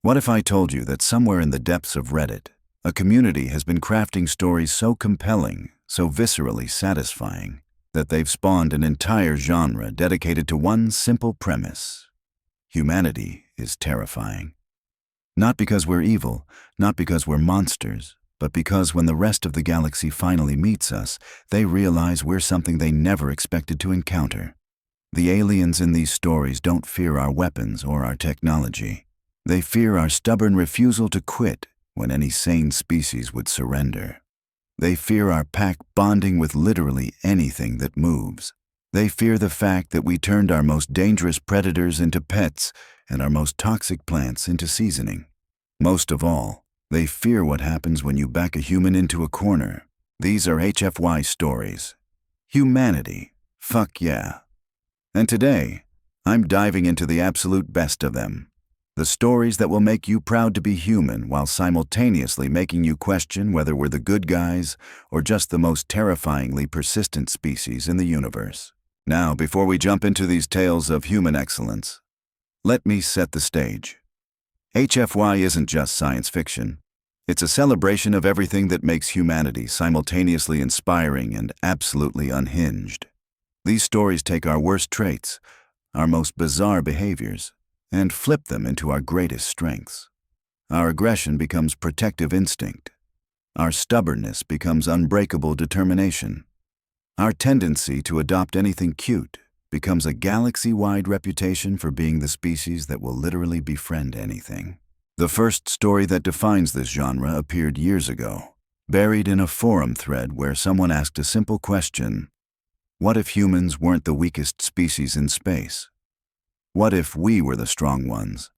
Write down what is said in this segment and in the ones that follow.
What if I told you that somewhere in the depths of Reddit, a community has been crafting stories so compelling, so viscerally satisfying, that they've spawned an entire genre dedicated to one simple premise: humanity is terrifying. Not because we're evil, not because we're monsters, but because when the rest of the galaxy finally meets us, they realize we're something they never expected to encounter. The aliens in these stories don't fear our weapons or our technology. They fear our stubborn refusal to quit when any sane species would surrender. They fear our pack bonding with literally anything that moves. They fear the fact that we turned our most dangerous predators into pets and our most toxic plants into seasoning. Most of all, they fear what happens when you back a human into a corner. These are HFY stories. Humanity. Fuck yeah. And today, I'm diving into the absolute best of them. The stories that will make you proud to be human while simultaneously making you question whether we're the good guys or just the most terrifyingly persistent species in the universe. Now, before we jump into these tales of human excellence, let me set the stage. HFY isn't just science fiction. It's a celebration of everything that makes humanity simultaneously inspiring and absolutely unhinged. These stories take our worst traits, our most bizarre behaviors, and flip them into our greatest strengths. Our aggression becomes protective instinct. Our stubbornness becomes unbreakable determination. Our tendency to adopt anything cute becomes a galaxy-wide reputation for being the species that will literally befriend anything. The first story that defines this genre appeared years ago, buried in a forum thread where someone asked a simple question: what if humans weren't the weakest species in space? What if we were the strong ones?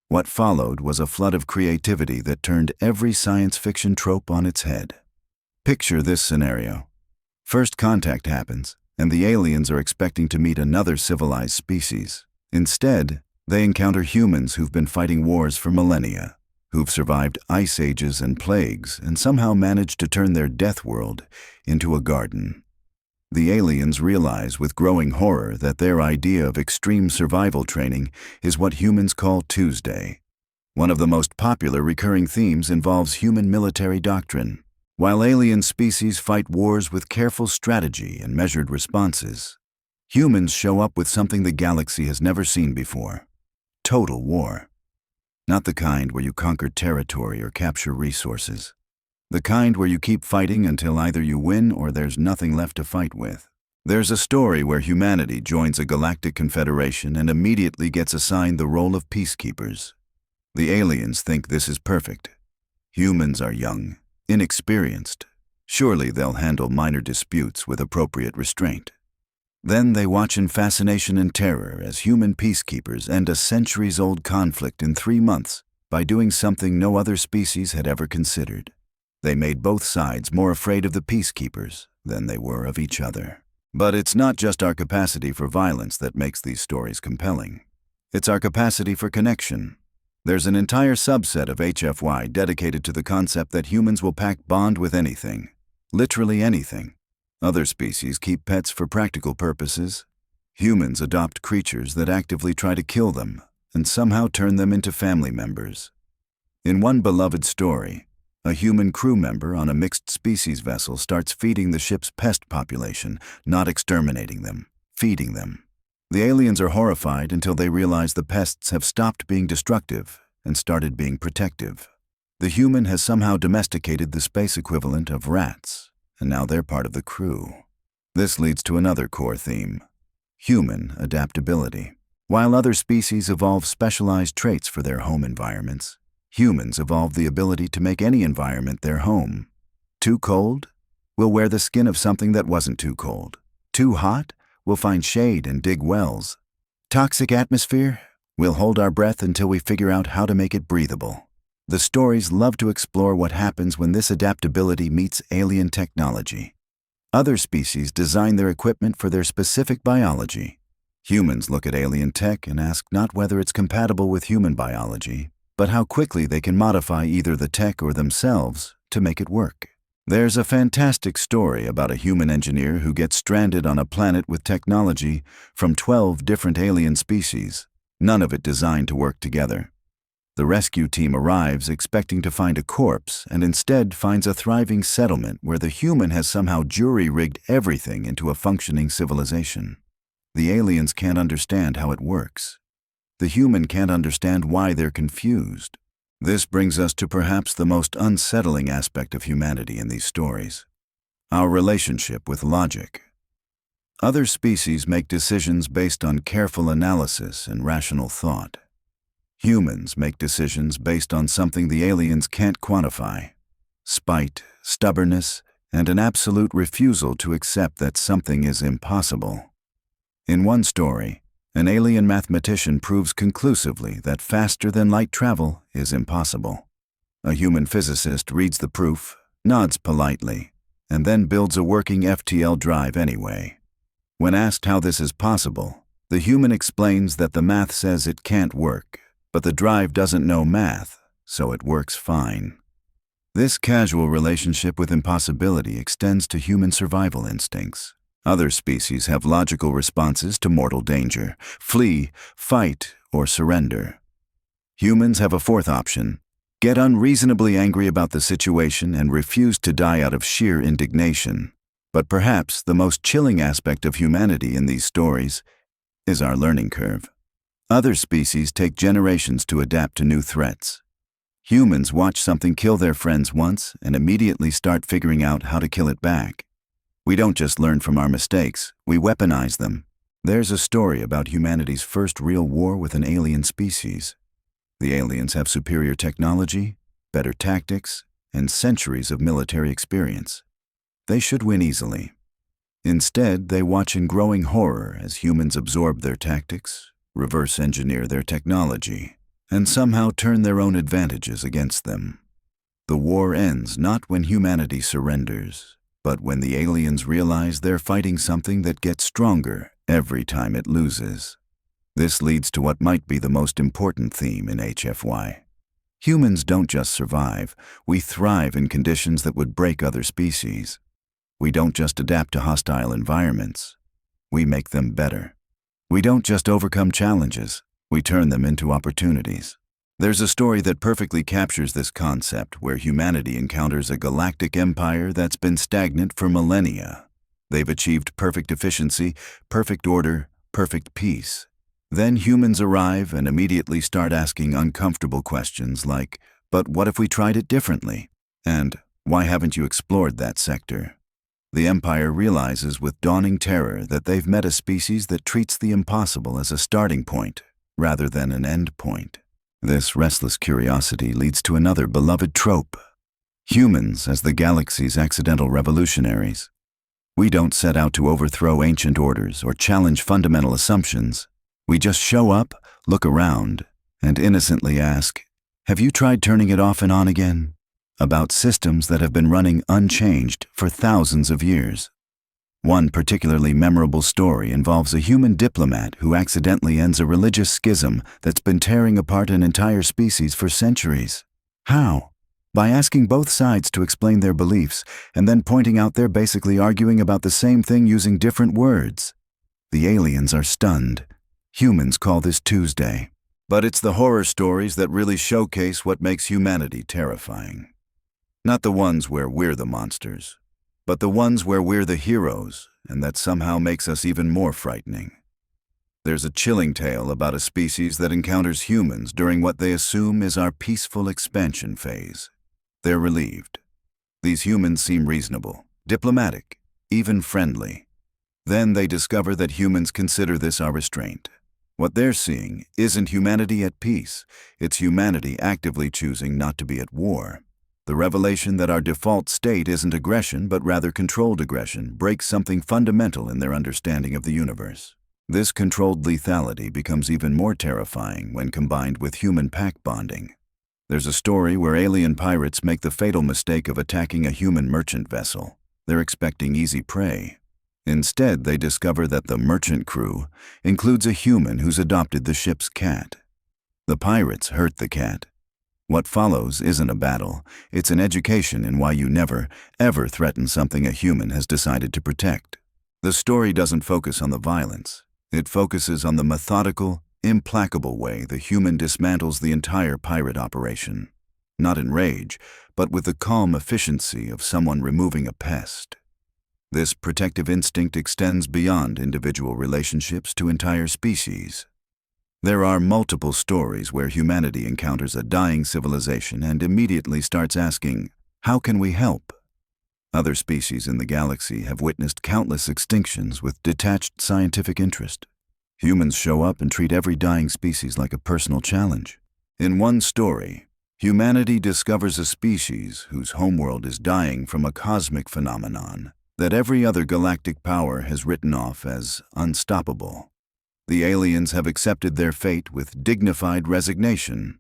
What followed was a flood of creativity that turned every science fiction trope on its head. Picture this scenario. First contact happens, and the aliens are expecting to meet another civilized species. Instead, they encounter humans who've been fighting wars for millennia, who've survived ice ages and plagues, and somehow managed to turn their death world into a garden. The aliens realize with growing horror that their idea of extreme survival training is what humans call Tuesday. One of the most popular recurring themes involves human military doctrine. While alien species fight wars with careful strategy and measured responses, humans show up with something the galaxy has never seen before: total war. Not the kind where you conquer territory or capture resources. The kind where you keep fighting until either you win or there's nothing left to fight with. There's a story where humanity joins a galactic confederation and immediately gets assigned the role of peacekeepers. The aliens think this is perfect. Humans are young, inexperienced. Surely they'll handle minor disputes with appropriate restraint. Then they watch in fascination and terror as human peacekeepers end a centuries-old conflict in 3 months by doing something no other species had ever considered. They made both sides more afraid of the peacekeepers than they were of each other. But it's not just our capacity for violence that makes these stories compelling. It's our capacity for connection. There's an entire subset of HFY dedicated to the concept that humans will pack bond with anything. Literally anything. Other species keep pets for practical purposes. Humans adopt creatures that actively try to kill them and somehow turn them into family members. In one beloved story, a human crew member on a mixed-species vessel starts feeding the ship's pest population, not exterminating them, feeding them. The aliens are horrified until they realize the pests have stopped being destructive and started being protective. The human has somehow domesticated the space equivalent of rats, and now they're part of the crew. This leads to another core theme: human adaptability. While other species evolve specialized traits for their home environments, humans evolved the ability to make any environment their home. Too cold? We'll wear the skin of something that wasn't too cold. Too hot? We'll find shade and dig wells. Toxic atmosphere? We'll hold our breath until we figure out how to make it breathable. The stories love to explore what happens when this adaptability meets alien technology. Other species design their equipment for their specific biology. Humans look at alien tech and ask not whether it's compatible with human biology, but how quickly they can modify either the tech or themselves to make it work. There's a fantastic story about a human engineer who gets stranded on a planet with technology from 12 different alien species, none of it designed to work together. The rescue team arrives expecting to find a corpse and instead finds a thriving settlement where the human has somehow jury-rigged everything into a functioning civilization. The aliens can't understand how it works. The human can't understand why they're confused. This brings us to perhaps the most unsettling aspect of humanity in these stories: our relationship with logic. Other species make decisions based on careful analysis and rational thought. Humans make decisions based on something the aliens can't quantify: spite, stubbornness, and an absolute refusal to accept that something is impossible. In one story, an alien mathematician proves conclusively that faster-than-light travel is impossible. A human physicist reads the proof, nods politely, and then builds a working FTL drive anyway. When asked how this is possible, the human explains that the math says it can't work, but the drive doesn't know math, so it works fine. This casual relationship with impossibility extends to human survival instincts. Other species have logical responses to mortal danger: flee, fight, or surrender. Humans have a fourth option: get unreasonably angry about the situation and refuse to die out of sheer indignation. But perhaps the most chilling aspect of humanity in these stories is our learning curve. Other species take generations to adapt to new threats. Humans watch something kill their friends once and immediately start figuring out how to kill it back. We don't just learn from our mistakes, we weaponize them. There's a story about humanity's first real war with an alien species. The aliens have superior technology, better tactics, and centuries of military experience. They should win easily. Instead, they watch in growing horror as humans absorb their tactics, reverse engineer their technology, and somehow turn their own advantages against them. The war ends not when humanity surrenders, but when the aliens realize they're fighting something that gets stronger every time it loses. This leads to what might be the most important theme in HFY. Humans don't just survive, we thrive in conditions that would break other species. We don't just adapt to hostile environments, we make them better. We don't just overcome challenges, we turn them into opportunities. There's a story that perfectly captures this concept, where humanity encounters a galactic empire that's been stagnant for millennia. They've achieved perfect efficiency, perfect order, perfect peace. Then humans arrive and immediately start asking uncomfortable questions like, "But what if we tried it differently?" And, "Why haven't you explored that sector?" The Empire realizes with dawning terror that they've met a species that treats the impossible as a starting point, rather than an end point. This restless curiosity leads to another beloved trope: humans as the galaxy's accidental revolutionaries. We don't set out to overthrow ancient orders or challenge fundamental assumptions. We just show up, look around, and innocently ask, "Have you tried turning it off and on again?" About systems that have been running unchanged for thousands of years. One particularly memorable story involves a human diplomat who accidentally ends a religious schism that's been tearing apart an entire species for centuries. How? By asking both sides to explain their beliefs, and then pointing out they're basically arguing about the same thing using different words. The aliens are stunned. Humans call this Tuesday. But it's the horror stories that really showcase what makes humanity terrifying. Not the ones where we're the monsters, but the ones where we're the heroes, and that somehow makes us even more frightening. There's a chilling tale about a species that encounters humans during what they assume is our peaceful expansion phase. They're relieved. These humans seem reasonable, diplomatic, even friendly. Then they discover that humans consider this our restraint. What they're seeing isn't humanity at peace, it's humanity actively choosing not to be at war. The revelation that our default state isn't aggression but rather controlled aggression breaks something fundamental in their understanding of the universe. This controlled lethality becomes even more terrifying when combined with human pack bonding. There's a story where alien pirates make the fatal mistake of attacking a human merchant vessel. They're expecting easy prey. Instead, they discover that the merchant crew includes a human who's adopted the ship's cat. The pirates hurt the cat. What follows isn't a battle, it's an education in why you never, ever threaten something a human has decided to protect. The story doesn't focus on the violence, it focuses on the methodical, implacable way, the human dismantles the entire pirate operation. Not in rage, but with the calm efficiency of someone removing a pest. This protective instinct extends beyond individual relationships to entire species. There are multiple stories where humanity encounters a dying civilization and immediately starts asking, "How can we help?" Other species in the galaxy have witnessed countless extinctions with detached scientific interest. Humans show up and treat every dying species like a personal challenge. In one story, humanity discovers a species whose homeworld is dying from a cosmic phenomenon that every other galactic power has written off as unstoppable. The aliens have accepted their fate with dignified resignation.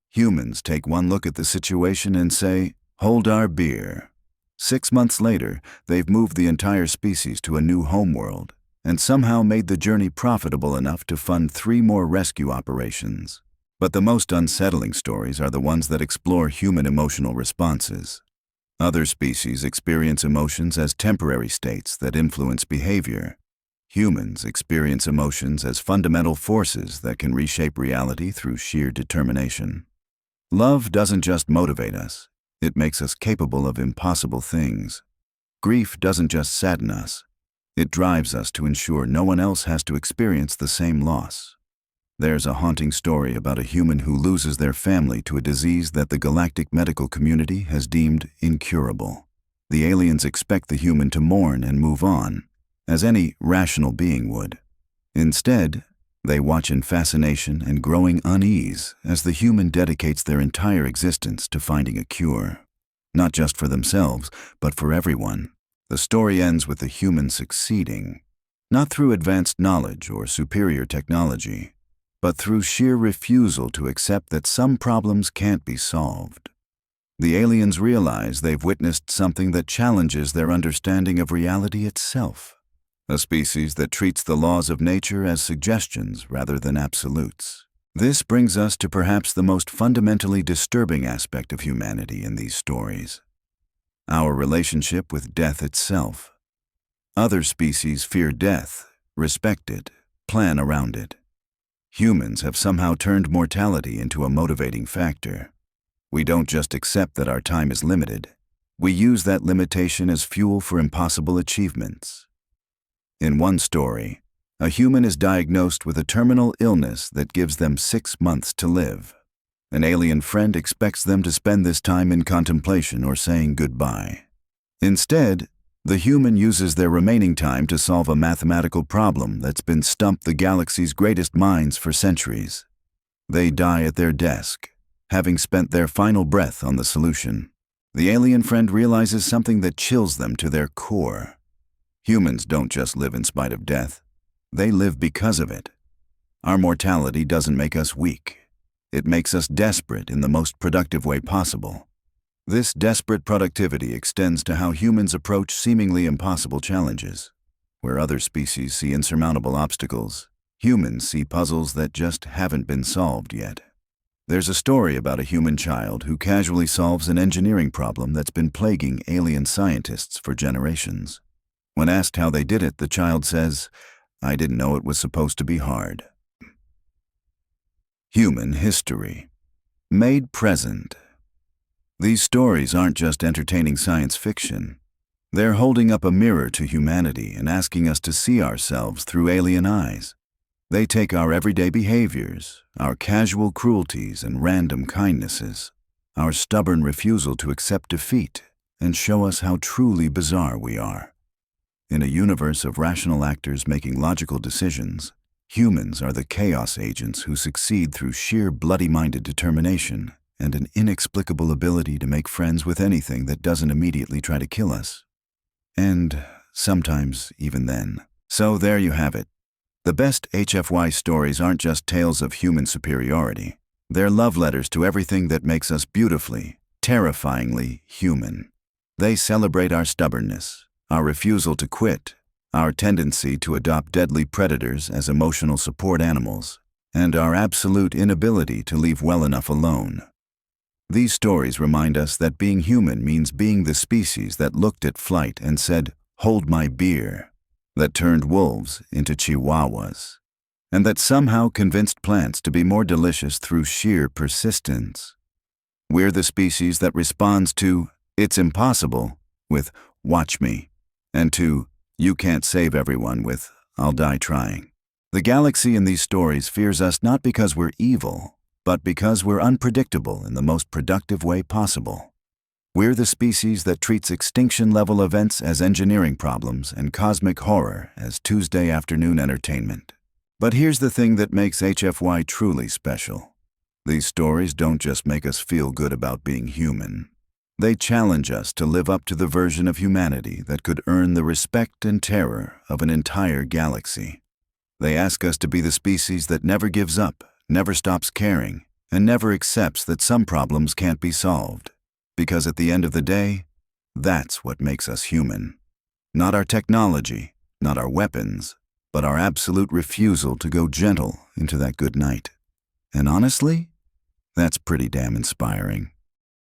Humans take one look at the situation and say, "Hold our beer." 6 months later, they've moved the entire species to a new homeworld and somehow made the journey profitable enough to fund 3 more rescue operations. But the most unsettling stories are the ones that explore human emotional responses. Other species experience emotions as temporary states that influence behavior. Humans experience emotions as fundamental forces that can reshape reality through sheer determination. Love doesn't just motivate us, it makes us capable of impossible things. Grief doesn't just sadden us, it drives us to ensure no one else has to experience the same loss. There's a haunting story about a human who loses their family to a disease that the galactic medical community has deemed incurable. The aliens expect the human to mourn and move on, as any rational being would. Instead, they watch in fascination and growing unease as the human dedicates their entire existence to finding a cure. Not just for themselves, but for everyone. The story ends with the human succeeding, not through advanced knowledge or superior technology, but through sheer refusal to accept that some problems can't be solved. The aliens realize they've witnessed something that challenges their understanding of reality itself. A species that treats the laws of nature as suggestions rather than absolutes. This brings us to perhaps the most fundamentally disturbing aspect of humanity in these stories: our relationship with death itself. Other species fear death, respect it, plan around it. Humans have somehow turned mortality into a motivating factor. We don't just accept that our time is limited, we use that limitation as fuel for impossible achievements. In one story, a human is diagnosed with a terminal illness that gives them 6 months to live. An alien friend expects them to spend this time in contemplation or saying goodbye. Instead, the human uses their remaining time to solve a mathematical problem that's been stumped the galaxy's greatest minds for centuries. They die at their desk, having spent their final breath on the solution. The alien friend realizes something that chills them to their core. Humans don't just live in spite of death, they live because of it. Our mortality doesn't make us weak. It makes us desperate in the most productive way possible. This desperate productivity extends to how humans approach seemingly impossible challenges. Where other species see insurmountable obstacles, humans see puzzles that just haven't been solved yet. There's a story about a human child who casually solves an engineering problem that's been plaguing alien scientists for generations. When asked how they did it, the child says, "I didn't know it was supposed to be hard." Human history. Made present. These stories aren't just entertaining science fiction. They're holding up a mirror to humanity and asking us to see ourselves through alien eyes. They take our everyday behaviors, our casual cruelties and random kindnesses, our stubborn refusal to accept defeat, and show us how truly bizarre we are. In a universe of rational actors making logical decisions, humans are the chaos agents who succeed through sheer bloody-minded determination and an inexplicable ability to make friends with anything that doesn't immediately try to kill us. And sometimes even then. So there you have it. The best HFY stories aren't just tales of human superiority. They're love letters to everything that makes us beautifully, terrifyingly human. They celebrate our stubbornness, our refusal to quit, our tendency to adopt deadly predators as emotional support animals, and our absolute inability to leave well enough alone. These stories remind us that being human means being the species that looked at flight and said, "Hold my beer," that turned wolves into chihuahuas, and that somehow convinced plants to be more delicious through sheer persistence. We're the species that responds to "it's impossible" with "watch me," and to "you can't save everyone" with "I'll die trying." The galaxy in these stories fears us not because we're evil, but because we're unpredictable in the most productive way possible. We're the species that treats extinction-level events as engineering problems and cosmic horror as Tuesday afternoon entertainment. But here's the thing that makes HFY truly special. These stories don't just make us feel good about being human. They challenge us to live up to the version of humanity that could earn the respect and terror of an entire galaxy. They ask us to be the species that never gives up, never stops caring, and never accepts that some problems can't be solved. Because at the end of the day, that's what makes us human. Not our technology, not our weapons, but our absolute refusal to go gentle into that good night. And honestly, that's pretty damn inspiring.